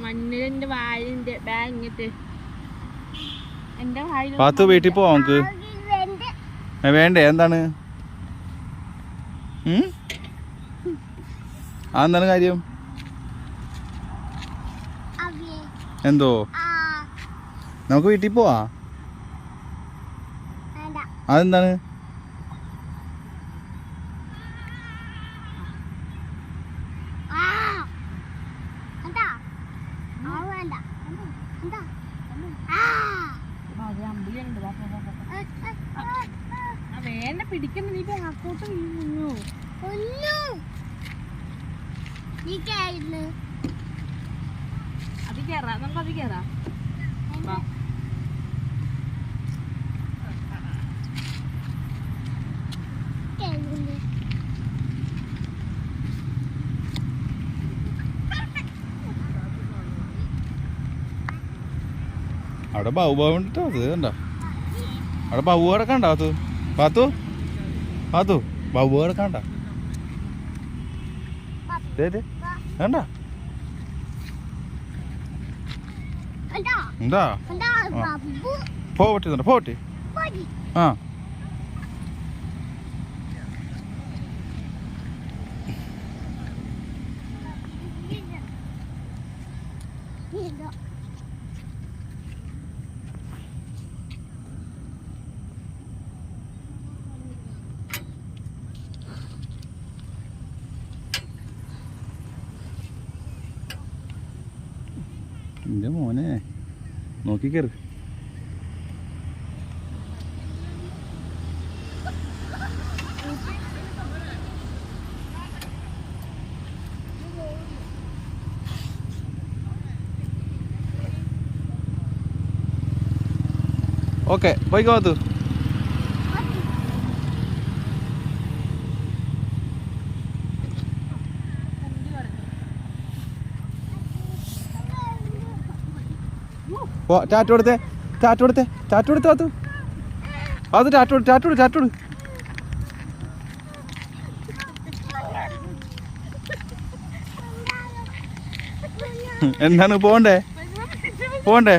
മണ്ണിന്റെ വാലിന്റെ ബാങ്ങിട്ട് എന്റെ വായിൽ പാത്തു വീട്ടിൽ പോവാ നമുക്ക്. വേണ്ടേ? എന്താണ് അതെന്താണ് കാര്യം? എന്തോ നമുക്ക് വീട്ടിൽ പോവാ. അതെന്താണ്? വേണ്ട പിടിക്കുന്ന നീ അങ്ങോട്ട് വീഴുന്നു. അത് കേറാ, നമുക്ക് അത് കേറാ. അവിടെ ബാബുബാബു ഉണ്ടോ? അത് കണ്ട അവിടെ ബാബു കിടക്കണ്ട. പാത്തു പാത്തു പാത്തു ബാബു കിടക്കണ്ട. വേണ്ട എന്താ പോവട്ടെ പോവട്ടെ. ആ എൻ്റെ മോനെ നോക്കി കയറി. ഓക്കെ പോയിക്കോ പാത്തു. ടാറ്റ കൊടുത്തേ, ടാറ്റ കൊടുത്തേ, ടാറ്റ കൊടുത്തേ അത് അത് ടാറ്റോട് ടാറ്റോട് ടാറ്റോട്. എന്താണ് പോണ്ടേ? പോണ്ടേ?